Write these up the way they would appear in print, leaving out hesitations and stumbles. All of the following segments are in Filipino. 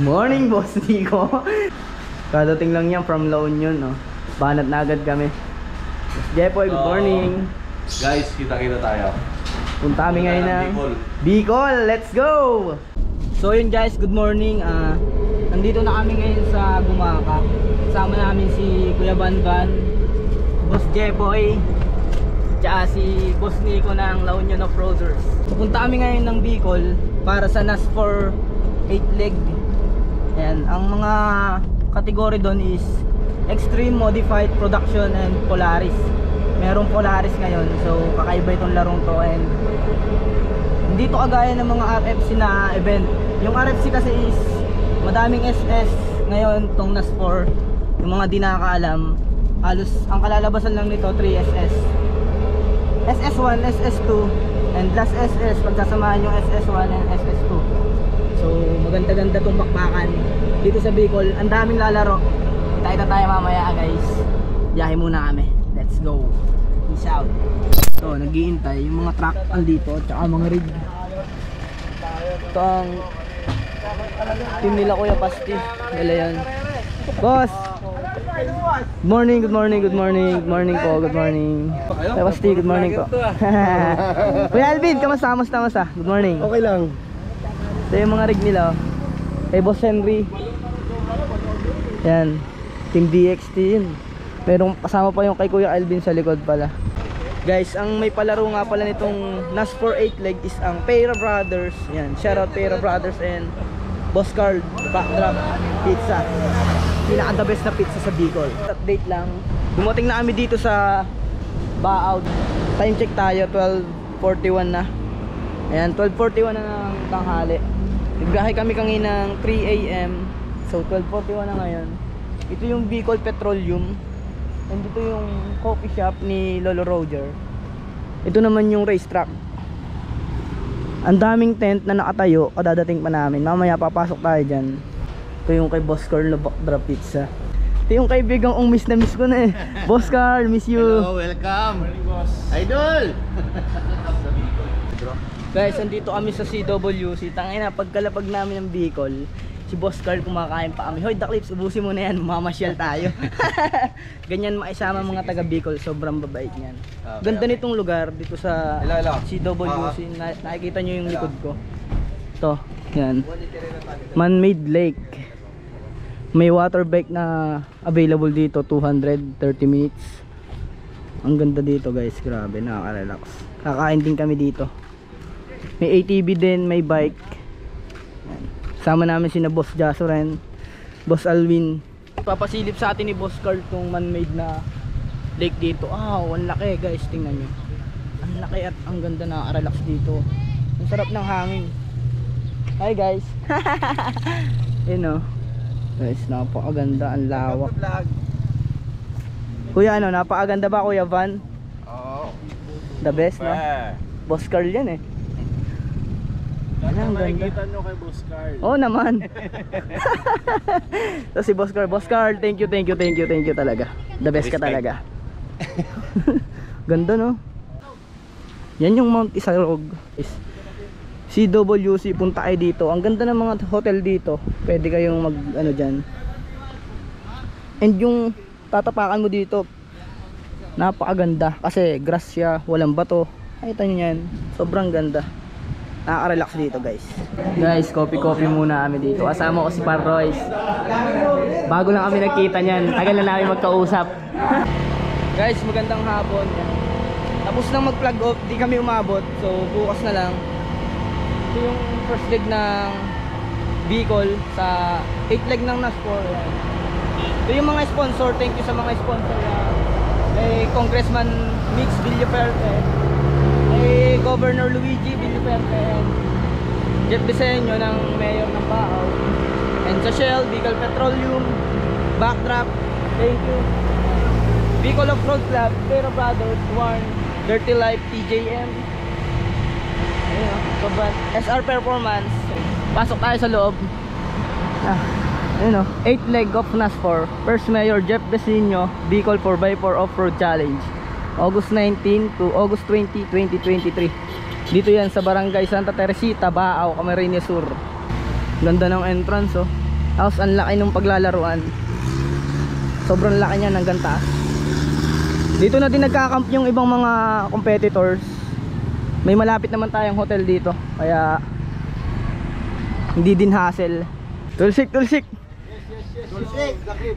Morning, Boss Nico. Kadating lang yan from La Union, no? Banat na agad kami. Jepoy, good morning. Guys, kita-kita tayo. Punta kami ngayon ng Bicol. Let's go! So yun guys, good morning. Nandito na kami ngayon sa Gumaka. Kasama namin si Kuya Banban, Boss Jepoy, tsaka si Boss Nico ng La Union Off-Roaders. So punta kami ngayon ng Bicol para sa NASFOR 8 leg. Ayan, ang mga kategory doon is Extreme Modified Production and Polaris. Merong Polaris ngayon, so kakaiba itong larong to. And hindi to kagaya ng mga RFC na event. Yung RFC kasi is madaming SS ngayon tong NASFOR. Yung mga di nakakaalam, halos ang kalalabasan lang nito 3 SS, SS1, SS2, and last SS pagsasamahan yung SS1 and SS2. So maganda-ganda tong bakbakan dito sa Bicol. Ang daming lalaro. Kita-kita tayo mamaya guys. Biyahe muna kami. Let's go. Peace out. So nag-iintay yung mga truck dito tsaka mga rig. Ito ang team nila Kuya Pasti. Nila yan. Boss! Good morning, good morning, good morning. Good morning po, good morning. Kuya Pasti, good morning po. Kuya Alvin, kamusta? Good morning. Okay lang. Ito yung mga rig nila. Kay Boss Henry. Yan. Team DXT yun. Pero kasama pa yung kay Kuya Alvin sa likod pala. Guys, ang may palaro nga pala nitong NASFOR 8 leg is ang Pera Brothers. Yan, shoutout Pera Brothers and Boss Carl Backdrop Pizza. Pinaka the best na pizza sa Bicol. Update lang. Dumating na kami dito sa Baaw. Time check tayo, 12:41 na. Ayan, 12:41 na ng tanghali. Nagbiyahe kami kanina ng 3 AM. So 12:41 na ngayon. Ito yung Bicol Petroleum. And dito yung coffee shop ni Lolo Roger. Ito naman yung racetrack. Ang daming tent na nakatayo, kadadating pa namin. Mamaya papasok tayo dyan. Ito yung kay Boss Carl na Backdrop Pizza. Ito yung kaibigang miss na miss ko na eh. Boss Carl, miss you. Hello, welcome. Idol! Guys, andito kami sa CWC. Tangina, pagkalapag namin ng Bicol, si Boss Carl kumakain pa kami. Hoy, The Clips, ubusin mo na yan, mamasyal tayo. Ganyan makisama mga taga Bicol, sobrang babait niyan. Ganda nitong lugar dito sa CWC. Nakikita nyo yung likod ko. Ito, yan. Man-made lake. May water bike na available dito, 230 minutes. Ang ganda dito guys, grabe, nakaka-relax. Kakain din kami dito. May ATV din, may bike. Yan. Sama namin sina Boss Jaso rin, Boss Alvin. Papasilip sa atin ni Boss Carl tong man-made na lake dito. Ang laki guys, tingnan nyo. Ang laki at ang ganda, nakaka-relax dito. Ang sarap ng hangin. Hi guys. Yun o. Guys, napakaganda, ang lawak. Kuya, ano, napakaganda ba Kuya Van? Oo. The best na. Boss Carl yan eh. Ang ganda. Nakikita nyo kay Boss Carl. Oo naman. So si Boss Carl, thank you talaga. The best ka talaga. Ganda no. Yan yung Mount Isarog. CWC, punta kayo dito. Ang ganda ng mga hotel dito. Pwede kayong mag ano dyan. And yung tatapakan mo dito, napakaganda kasi grass siya, walang bato. Nakita nyo yan, sobrang ganda. Nakaka-relax dito guys. Guys, coffee muna kami dito. Kasama ko si Par Royce. Bago lang kami nagkita niyan, tagal na namin magkausap. Guys, magandang hapon. Tapos nang mag-plug off, di kami umabot. So bukas na lang. Ito yung first leg ng Bicol sa 8 leg ng NASFOR. Ito yung mga sponsor. Thank you sa mga sponsor. May Congressman Mix Villaferte, may Governor Luigi Villaferte, and Jeff Diseño ng Mayor ng Baaw, and sa Shell, Bicol Petroleum, Backdrop, thank you. Bicol Off-Road Club, Pera Brothers, Warn, Dirty Life, TJM, SR Performance. Pasok tayo sa loob. Ayun o, 8 leg of NASFOR. First Mayor Jeff Diseño, Bicol 4x4 Off-Road Challenge, August 19 to August 20, 2023. Dito yan sa Barangay Santa Teresita, Baaw, Camarines Sur. Ganda ng entrance oh. Tapos ang laki nung paglalaruan. Sobrang laki niya hanggang taas. Dito na din nagkakamp yung ibang mga competitors. May malapit naman tayong hotel dito, kaya hindi din hassle. Tulsik, tulsik.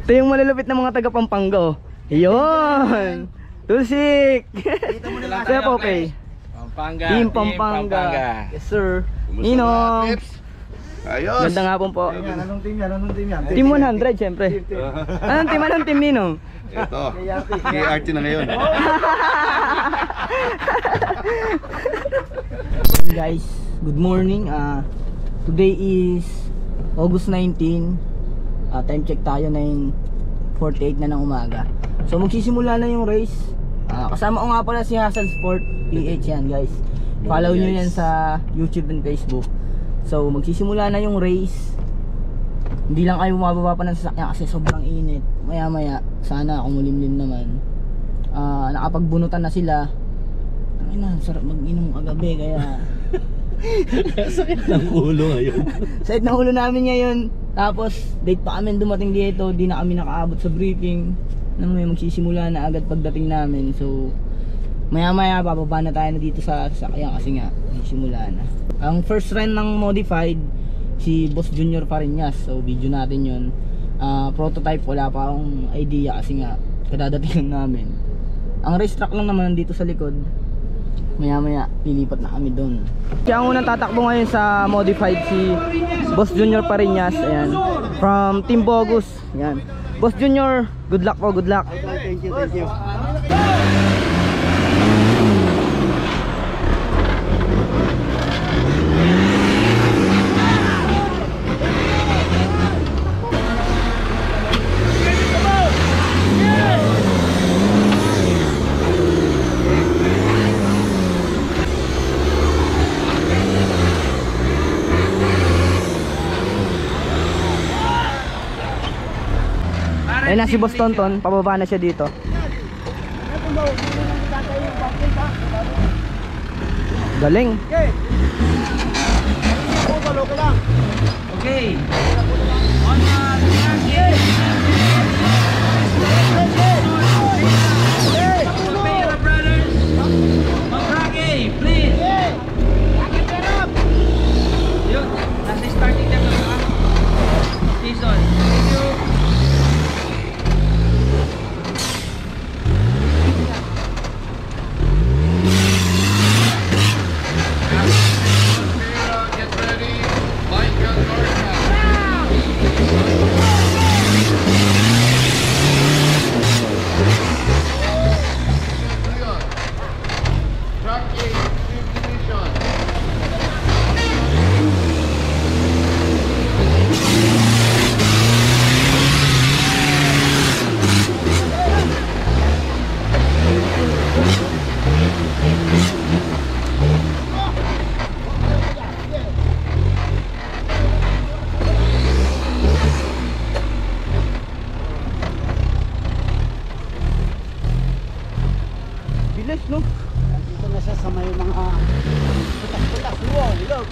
Ito yung malalupit na mga taga Pampanga, oh. Yun. Tulsik. Kaya po, okay. Pampanga. Team Pampanga. Yes, sir. Ninong. Ayos. Ganda nga po. Anong team yan? Anong team yan? Team 100, syempre. Anong team Ninong? Ito. KRT na ngayon. Guys, good morning. Today is August 19. Time check tayo, 9:48 na ng umaga. So magsisimula na yung race. Kasama ko nga pala si Hassel Sport PH yan, guys. Follow nyo yan sa YouTube and Facebook. So magsisimula na yung race. Hindi lang kayo bumababa pa ng sasakyan kasi sobrang init. Maya maya sana kumulimlim naman. Nakapagbunutan na sila. Ay na, sarap mag-inom kagabi kaya Sakit ng ulo ngayon. sakit ng ulo namin ngayon. Tapos date pa kami dumating dito. Di na kami nakaabot sa briefing. Nang may magsisimula na agad pagdating namin. So maya maya bababa na tayo na dito sa sasakyan kasi nga magsisimula na. Ang first run ng modified si Boss Junior Parinas. So video natin yun. Prototype wala pa akong idea kasi nga kadadating lang namin. Ang racetrack lang naman dito sa likod. Maya maya lilipat na kami doon. Kaya ang unang tatakbo ngayon sa modified si Boss Junior Parinas. Ayan, from Team Bogus. Ayan, Boss Junior, good luck po, good luck. Thank you, thank you. Ayun na si Boss Tonton, pababa na siya dito. Galing. Okay. On Bilis, no? Dito na siya sa may mga putak-putak. Ilog.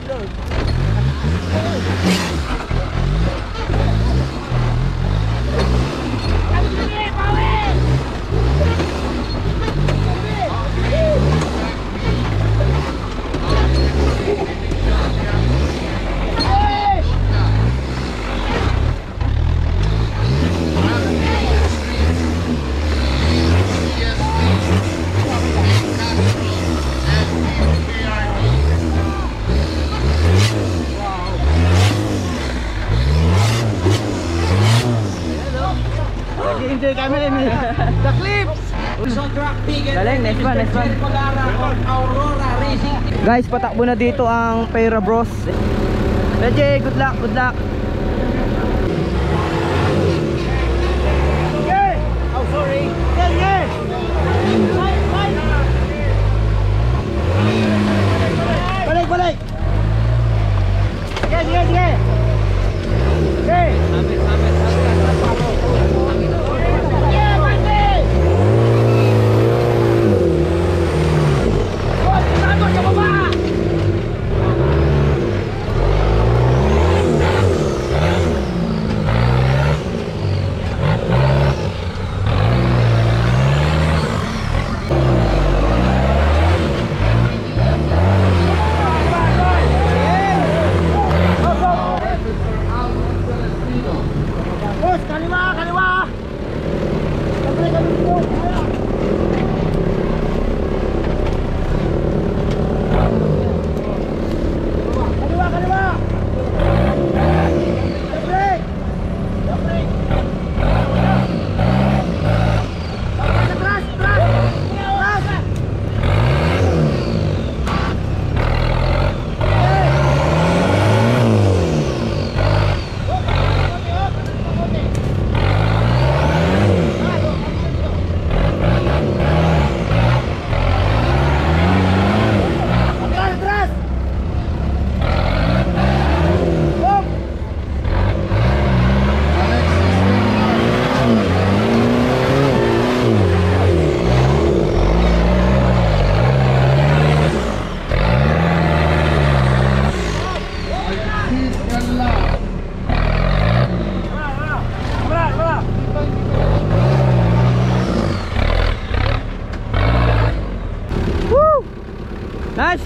Enjoy kami rin. The clips! Galing, next one. Guys, patakbo na dito ang Pera Bros. Reje, good luck. Oh, sorry. Balik. Sige.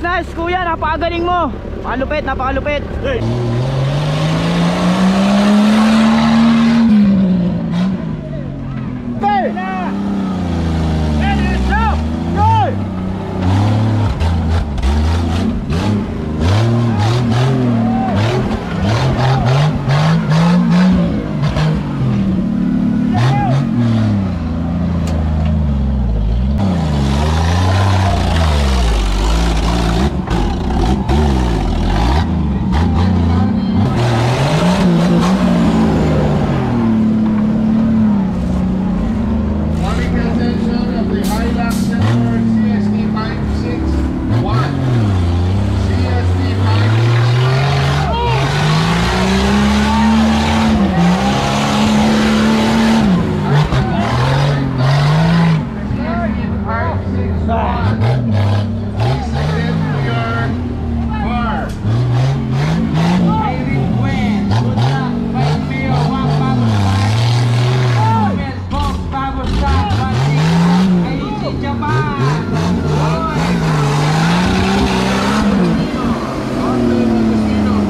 nice kuya, napakagaling mo. Napakalupit, napakalupit.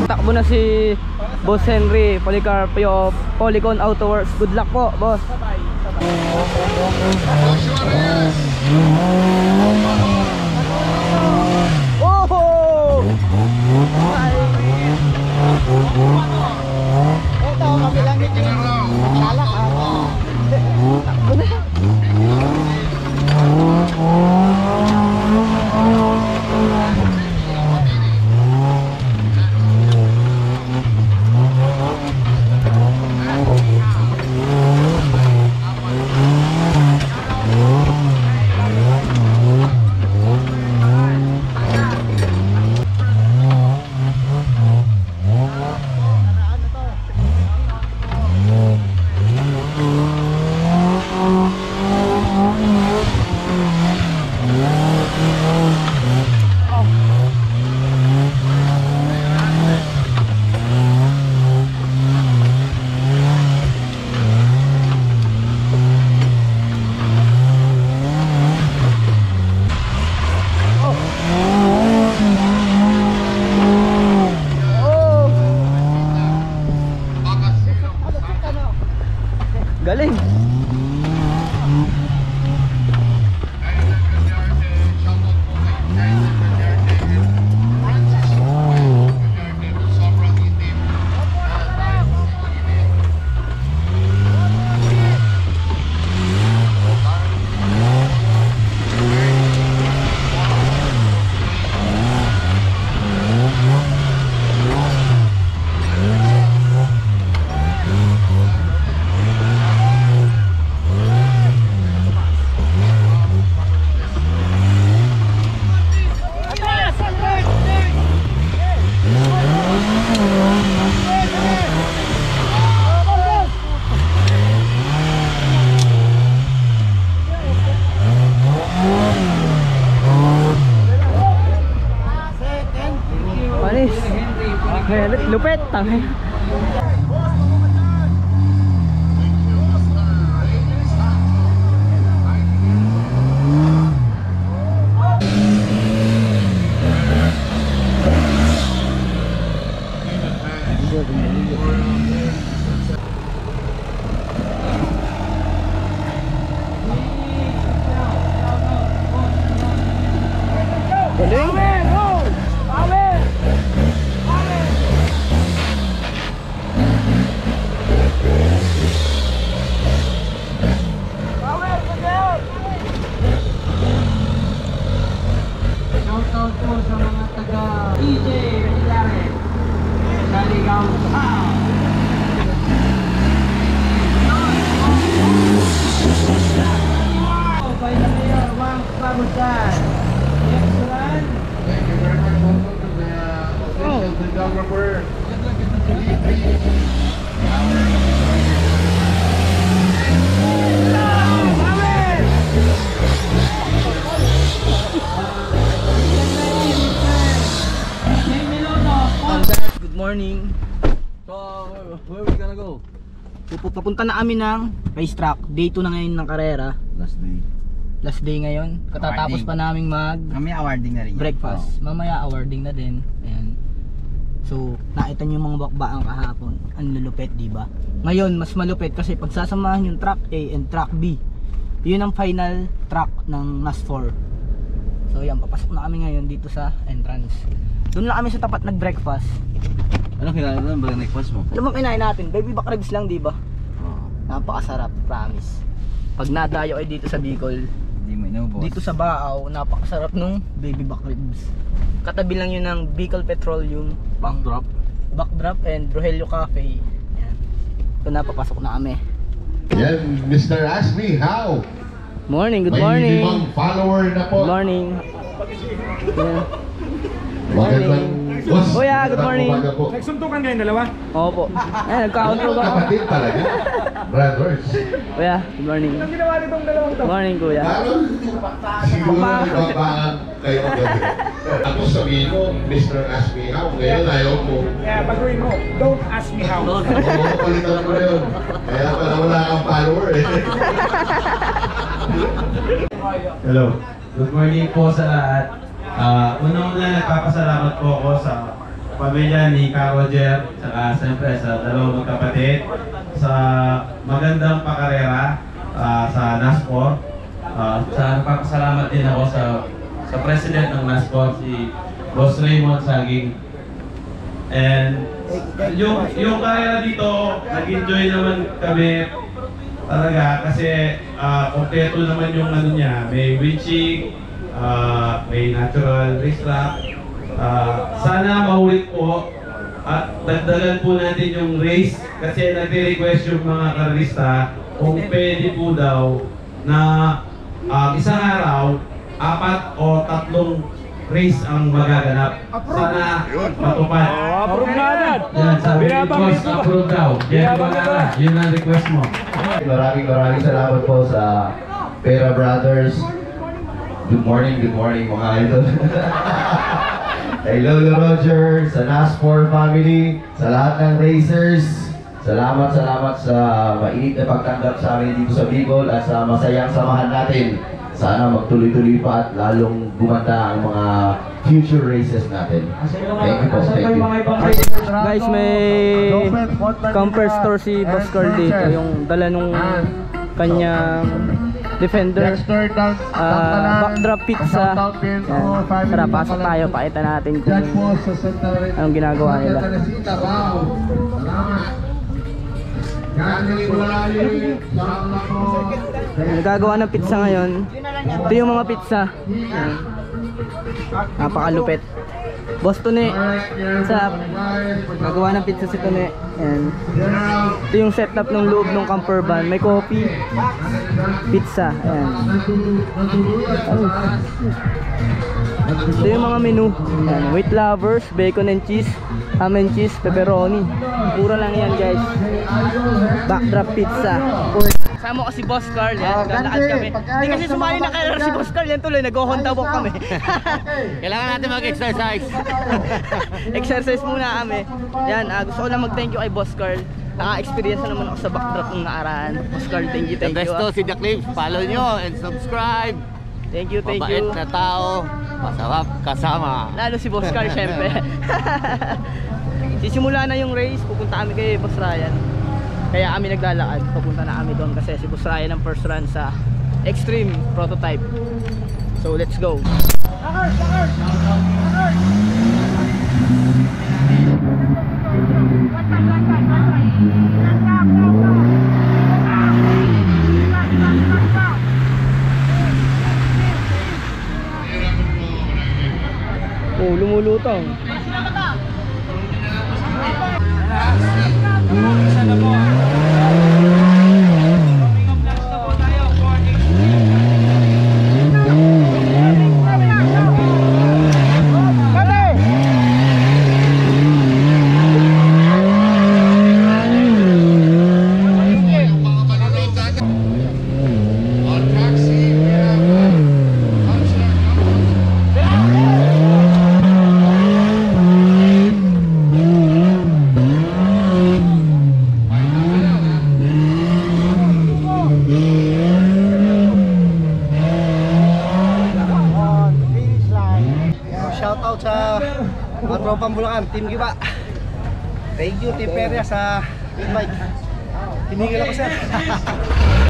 Takbo na si Boss Henry Policarpio, Polycon Auto Works. Good luck po, boss. Oh! Ito, kabilang ito yung alak. Takbo na. Galing. Panis. Lupit, tangin. Galing. Shoutout po sa mga taga DJ Villarreal. Saligaw Town. By the Mayor Wang Pagusan. Next one. Thank you very much also to the official videographer. Good morning. So, where we gonna go? Papunta na kami ng racetrack. Day 2 na ngayon ng karera. Last day. Last day ngayon. Katatapos pa naming Kami awarding na rin. breakfast. Mamaya awarding na din. Ayan. So, nakita niyo yung mga bakbaang kahapon. Ang lulupet, di ba? Ngayon, mas malupit kasi pagsasamahan yung track A and track B. Yun ang final track ng NAS4. So, yan, papasok na kami ngayon dito sa entrance. Doon lang kami sa tapat nag-breakfast. Anong kinain mo? Ba breakfast mo? Alam mo kinain natin, baby back ribs lang, di ba? Napakasarap, promise. Pag nadayo ay dito sa Bicol, Hindi mo inubos. dito sa Baaw, napakasarap nung baby back ribs. Katabi lang yun ng Bicol Petroleum Backdrop. Backdrop and Rogelio Cafe. Yan. Ito na, papasok na kami. Yan, Mr. Ask Me How. Morning, good May morning. 5 follower na po. Good morning. Yan. Magandang boss. Kuya, good morning. Umaga po. Nagsuntukan kayong dalawa? Opo. Ay, nagka-outro ba? Kapatid talaga. Brothers. Kuya, good morning. Anong ginawa nitong dalawang to? Good morning, kuya. Lalo, siguro ibabaan kayo magabi. Ako sabihin mo, Mr. Ask Me How. Ngayon ayaw mo. Kaya baguhin mo, don't ask me how. Oo, palitan mo yun. Kaya pala wala kang follower eh. Hello. Good morning po sa lahat. Una-una nagpapasalamat po ako sa pamilya ni Ka Roger, saka siyempre sa dalawang magkapatid sa magandang pakarera sa NASCOR. Nagpapasalamat din ako sa president ng NASCOR, si Boss Raymond Saging. And yung karera dito, nag-enjoy naman kami talaga kasi kompleto naman yung ano niya, may winching, may natural racetrack. Sana maulit po at dagdagan po natin yung race kasi nagre-request yung mga karista kung pwede po daw na isang araw, 4 o 3 race ang magaganap. Sana matupad. Approve na agad! Yan, sabi ni Boss, approve daw. Yan ba yun ang request mo. Maraming salamat po sa Pera Brothers. Good morning mga idol. Kay Lolo Roger, sa NAS4 family, sa lahat ng racers. Salamat sa mainit na pagtanggap sa amin dito sa Bicol at sa masayang samahan natin. Sana magtuloy-tuloy pa at lalong gumanda ang mga future races natin. Thank you po, thank you. Guys, may camper store si Boss Carl dito. Yung dala nung kanyang Defender, backdrop pizza. Yan. Tara, pasok tayo. Pakita natin kung anong ginagawa nila. Nagagawa ng pizza ngayon. Ito yung mga pizza. Yan. Napakalupit. Boss Tune, sa nagawa ng pizza si Tune. Yan. Ito yung setup ng loob ng camper van. May coffee, pizza. Ayan. Ito yung mga menu. Ayan. Wheat lovers, bacon and cheese, ham and cheese, pepperoni. Pura lang yan, guys. Backdrop pizza. Sama ko si Boss Carl, yan. Lalakad kami. Hindi kasi sumali na kaya si Boss Carl, yan tuloy. Nag-Honda walk kami. Kailangan natin mag-exercise. Exercise muna kami. Yan, gusto ko lang mag-thank you kay Boss Carl. Naka-experience na naman ako sa backdrop ng nakaraan. Boss Carl, thank you. The best to si The Clips. Follow nyo and subscribe. Thank you. Mabait na tao. Masarap kasama. Lalo si Boss Carl, syempre. Sisimula na yung race. Pupunta kami kay Boss Ryan. Kaya kami naglalakad. Papunta na kami doon kasi si Boss Ryan ang first run sa Extreme Prototype. So let's go. Oh, lumulutang. Team Giba. Thank you, Team Peria sa invite. Tinigil ako, sir.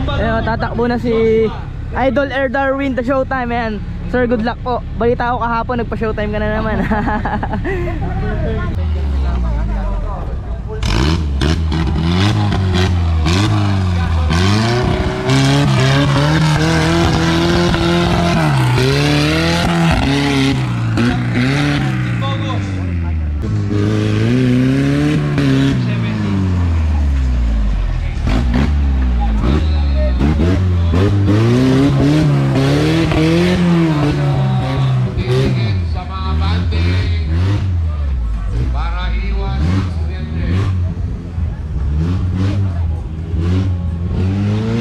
Ayun, tatakbo na si Idol Air Darwin the Showtime, ayan. Sir, good luck po. Balita ko kahapon, nagpa-showtime ka na naman. Sa mga bante para iwas aksidente.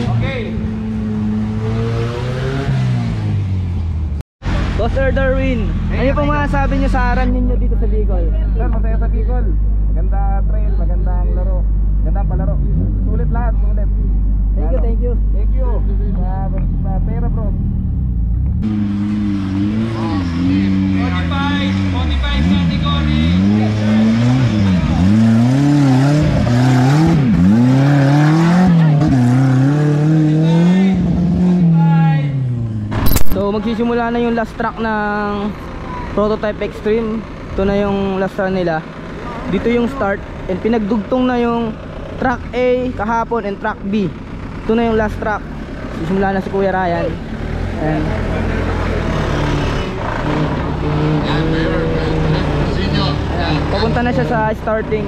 Okay. Boss Air Darwin, ano pong masasabi niyo sa run ninyo dito sa Bicol? Sir, masaya sa Bicol. Maganda trail, magandang laro. Magandang palaro. Sulit lahat, sulit. Thank you, thank you. Thank you. Sa Pera Bros. Modified category. So magsisimula na yung last track ng Prototype Extreme. Ito na yung last run nila. Dito yung start and pinagdugtong na yung track A kahapon and track B. Ito na yung last track. Sisimula na si Kuya Ryan. Ayan. Ayan. Papunta na siya sa starting.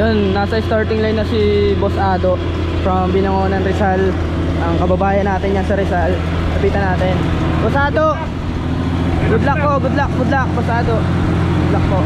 Yun, nasa starting line na si Boss Ado from Binangonan, Rizal. Ang kababayan natin yan sa Rizal. Lapitan natin. Boss Ado, good luck po, good luck, Boss Ado. Good luck po.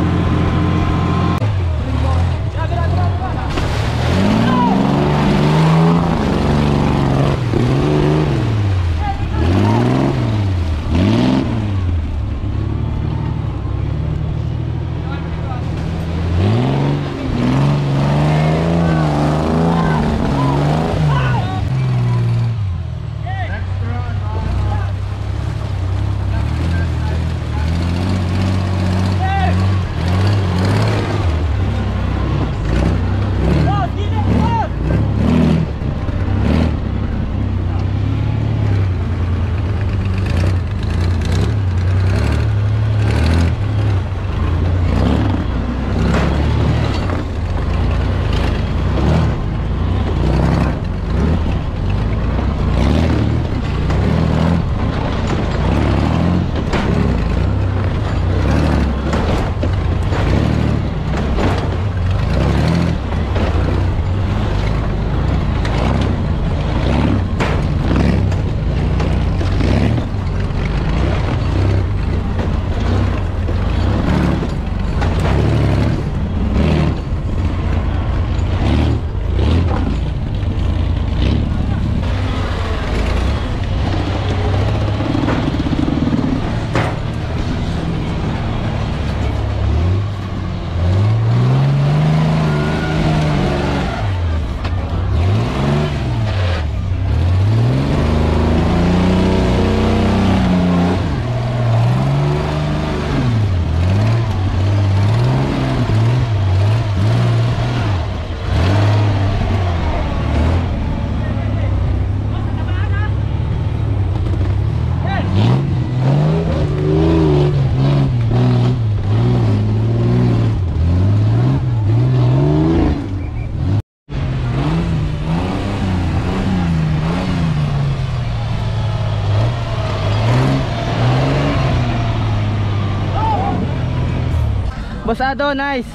Boss Ado, nice.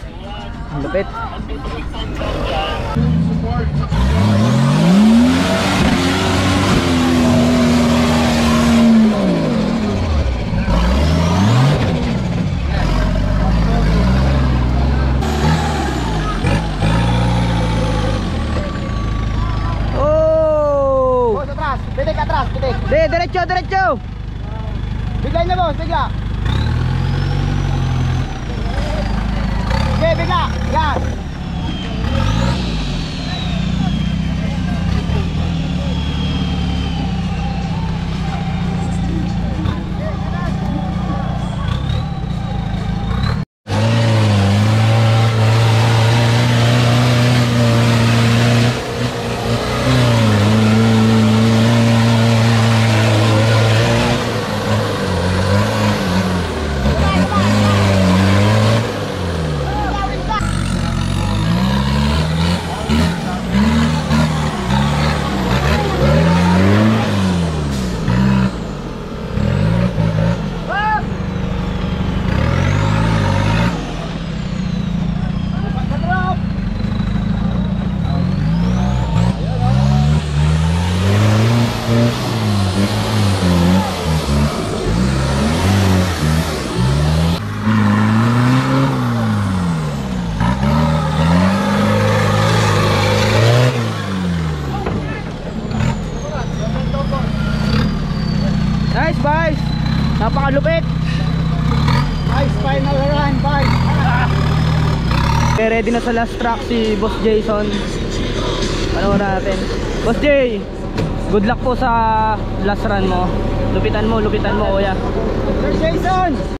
Ang lupit. Oh! Boss, atras. Pitik, atras. Pitik. Diretso, diretso. Bigla niya, boss. Bigla. Okay, bigla. Yan. Nice, boys. Napakalupit. Nice final run, bye. Okay, ready na sa last track si Boss Jason. Panoorin natin. Boss Jay, good luck po sa last run mo. Lupitan mo, kuya. Sir Jason.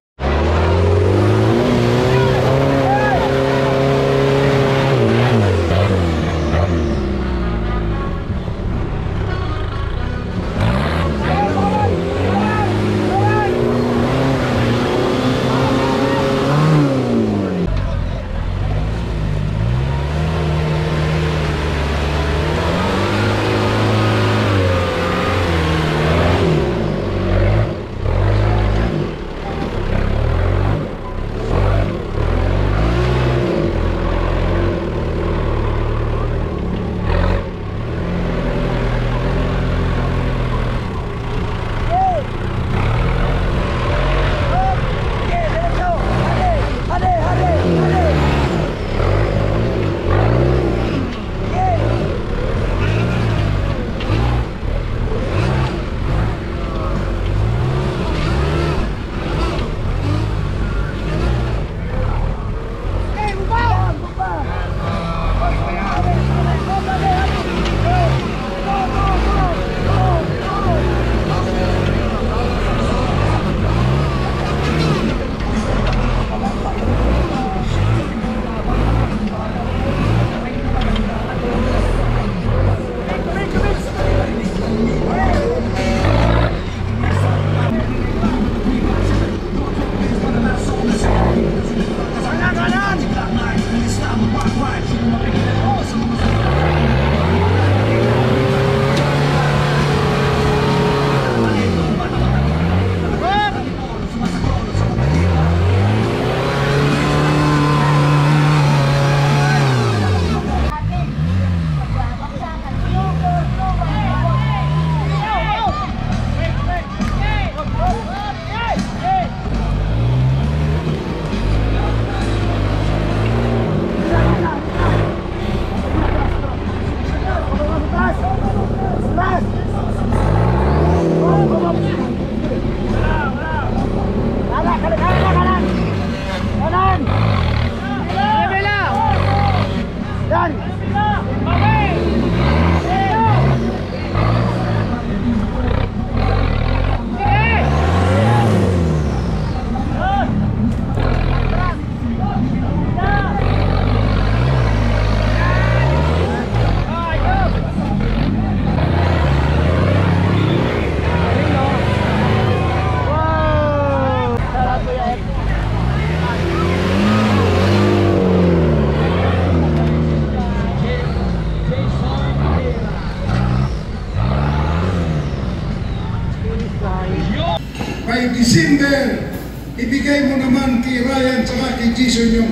Jason yung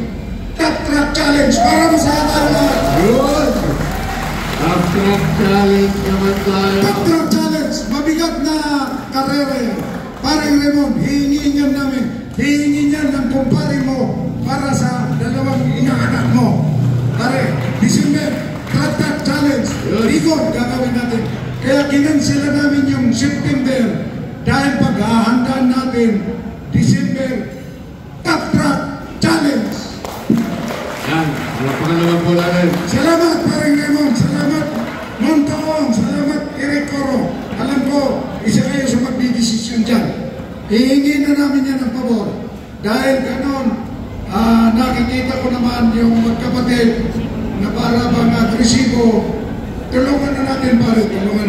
Top Track Challenge para masaya tayo lahat. Yun! Top Track Challenge naman tayo. Top Track Challenge, mabigat na karera yan. Paring Raymond, hihingin yan namin. Hihingin yan ng kumpare mo para sa dalawang inaanak mo. Pare, December, Top Track Challenge. Ikot, gagawin natin. Kaya kinansila namin yung September dahil paghahandaan natin December Top Track Challenge. Yan, halapakan naman po natin. Salamat paring Raymond, salamat Montaong, salamat Eric Coro. Alam ko, isa kayo sa magdidesisyon dyan. Hihingi na namin yan ng pabor. Dahil ganon, nakikita ko naman yung magkapatid na para bang agresibo. Tulungan na natin pare, tulungan